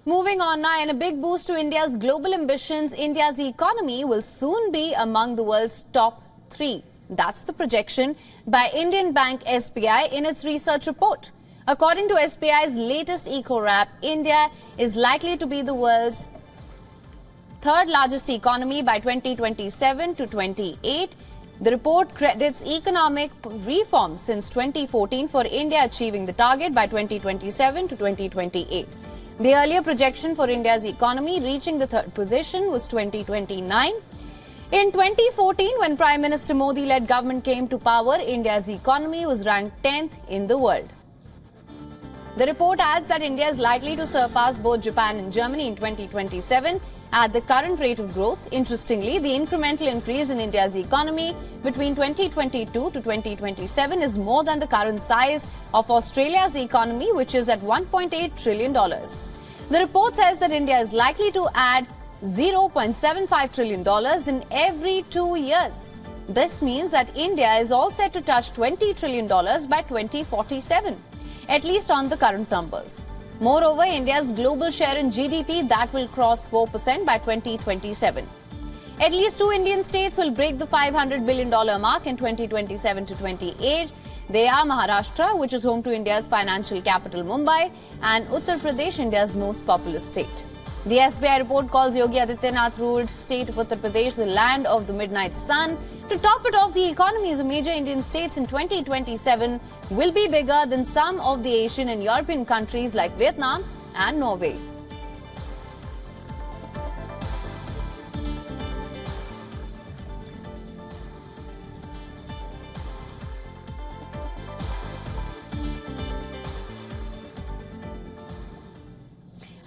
Moving on now, and a big boost to India's global ambitions, India's economy will soon be among the world's top 3. That's the projection by Indian bank SBI in its research report. According to SBI's latest ecowrap, India is likely to be the world's third largest economy by 2027 to 28. The report credits economic reforms since 2014 for India achieving the target by 2027 to 2028. The earlier projection for India's economy reaching the third position was 2029. In 2014, when Prime Minister Modi-led government came to power, India's economy was ranked 10th in the world. The report adds that India is likely to surpass both Japan and Germany in 2027 at the current rate of growth. Interestingly, the incremental increase in India's economy between 2022 to 2027 is more than the current size of Australia's economy, which is at $1.8 trillion. The report says that India is likely to add $0.75 trillion in every 2 years. This means that India is all set to touch $20 trillion by 2047, at least on the current numbers. Moreover, India's global share in GDP that will cross 4% by 2027. At least 2 Indian states will break the $500 billion mark in 2027 to 28. They are Maharashtra, which is home to India's financial capital Mumbai, and Uttar Pradesh, India's most populous state. The SBI report calls Yogi Adityanath-ruled state of Uttar Pradesh the land of the midnight sun. To top it off, the economies of major Indian states in 2027 will be bigger than some of the Asian and European countries like Vietnam and Norway.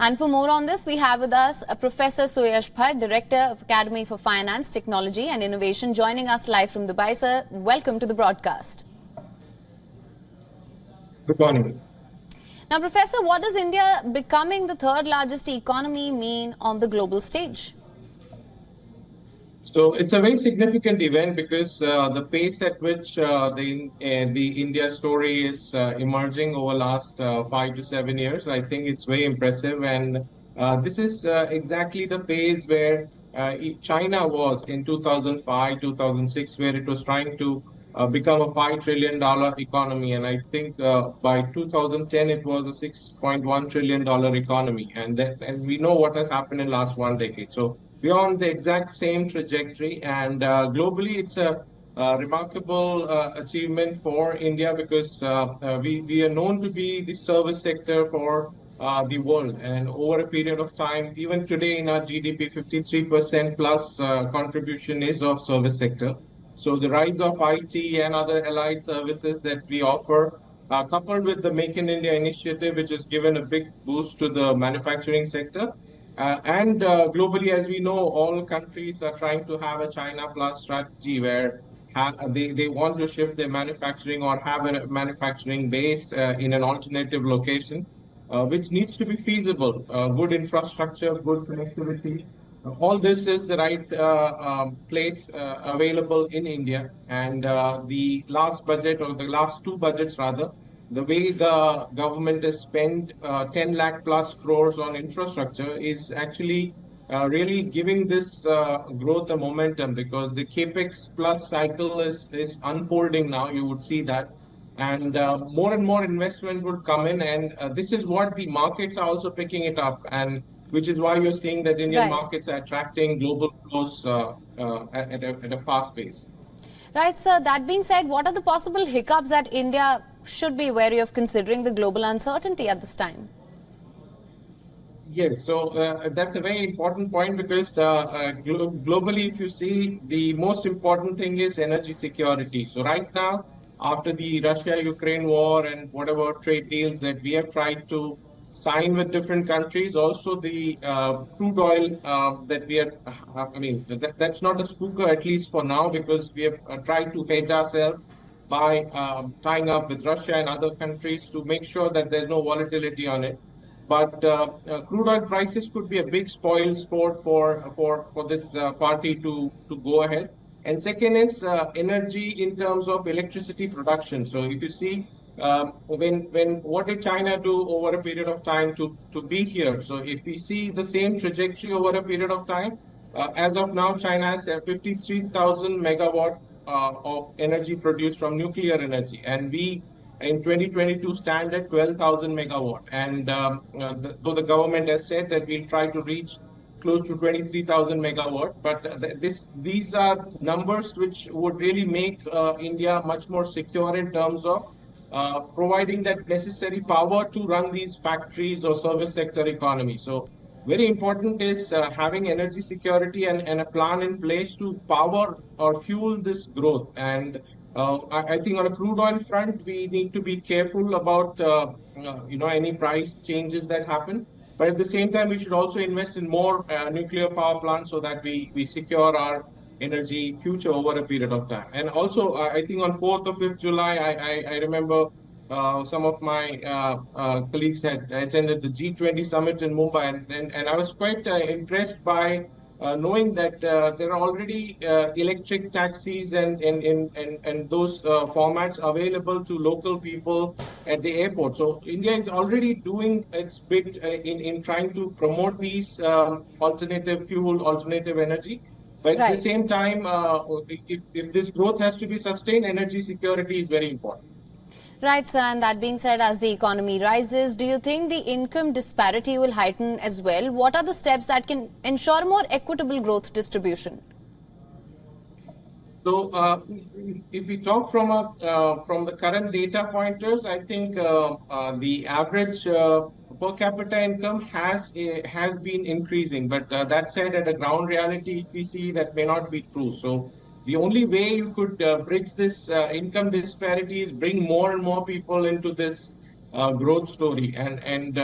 And for more on this, we have with us Professor Suyash Bhatt, Director of Academy for Finance, Technology and Innovation, joining us live from Dubai. Sir, welcome to the broadcast. Good morning. Now, Professor, what does India becoming the third largest economy mean on the global stage? So it's a very significant event because the pace at which the India story is emerging over last 5 to 7 years, I think it's very impressive. And this is exactly the phase where China was in 2005, 2006, where it was trying to become a $5 trillion economy. And I think by 2010, it was a $6.1 trillion economy. And we know what has happened in the last 1 decade. So we're on the exact same trajectory, and globally, it's a remarkable achievement for India because we are known to be the service sector for the world. And over a period of time, even today in our GDP, 53% plus contribution is of service sector. So the rise of IT and other allied services that we offer, coupled with the Make in India initiative, which has given a big boost to the manufacturing sector. And globally, as we know, all countries are trying to have a China plus strategy where they want to shift their manufacturing or have a manufacturing base in an alternative location, which needs to be feasible. Good infrastructure, good connectivity. All this is the right place available in India. And the last budget, or the last 2 budgets rather, the way the government has spent 10 lakh plus crores on infrastructure is actually really giving this growth a momentum, because the capex plus cycle is unfolding now. You would see that, and more investment would come in, and this is what the markets are also picking it up, and which is why you're seeing that Indian markets are attracting global flows at a fast pace. Right, sir. That being said, what are the possible hiccups that India should be wary of considering the global uncertainty at this time? Yes, so that's a very important point because globally, if you see, the most important thing is energy security. So right now, after the Russia-Ukraine war and whatever trade deals that we have tried to sign with different countries, also the crude oil that we are, that's not a spooker, at least for now, because we have tried to hedge ourselves by tying up with Russia and other countries to make sure that there's no volatility on it. But crude oil prices could be a big spoil sport for this party to go ahead. And second is energy in terms of electricity production. So if you see, when what did China do over a period of time to be here? So if we see the same trajectory over a period of time, as of now, China has 53,000 megawatt of energy produced from nuclear energy, and we in 2022 stand at 12,000 megawatt. And though the government has said that we'll try to reach close to 23,000 megawatt, but these are numbers which would really make India much more secure in terms of providing that necessary power to run these factories or service sector economy. So very important is having energy security and a plan in place to power or fuel this growth. And I think on a crude oil front, we need to be careful about any price changes that happen. But at the same time, we should also invest in more nuclear power plants so that we secure our energy future over a period of time. And also, I think on 4th or 5th July, I remember some of my colleagues had attended the G20 summit in Mumbai, and I was quite impressed by knowing that there are already electric taxis and those formats available to local people at the airport. So India is already doing its bit in trying to promote these alternative fuel, alternative energy. But at the Right. same time, if this growth has to be sustained, energy security is very important. Right, sir. And that being said, as the economy rises, do you think the income disparity will heighten as well? What are the steps that can ensure more equitable growth distribution? So, if we talk from the current data pointers, I think the average per capita income has been increasing. But that said, at a ground reality, we see that may not be true. So, the only way you could bridge this income disparity is bring more and more people into this growth story. And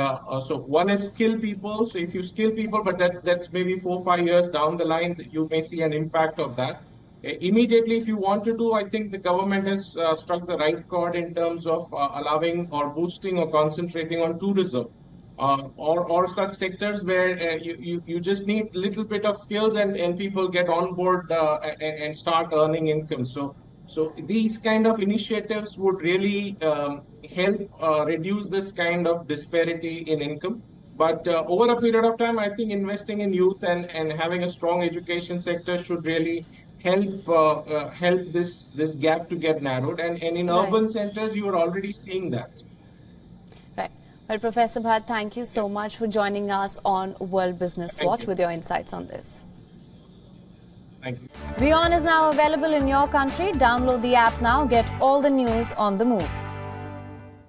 so one is skill people. So if you skill people, but that's maybe 4 or 5 years down the line, you may see an impact of that. Immediately, if you want to do, I think the government has struck the right chord in terms of allowing or boosting or concentrating on tourism. Or such sectors where you just need a little bit of skills and people get on board and start earning income. So these kind of initiatives would really help reduce this kind of disparity in income. But over a period of time, I think investing in youth and having a strong education sector should really help this gap to get narrowed. And in Right. urban centers, you are already seeing that. Right. Well, Professor Bhatt, thank you so much for joining us on World Business Thank Watch you. with your insights on this. Thank you. WION is now available in your country. Download the app now. Get all the news on the move.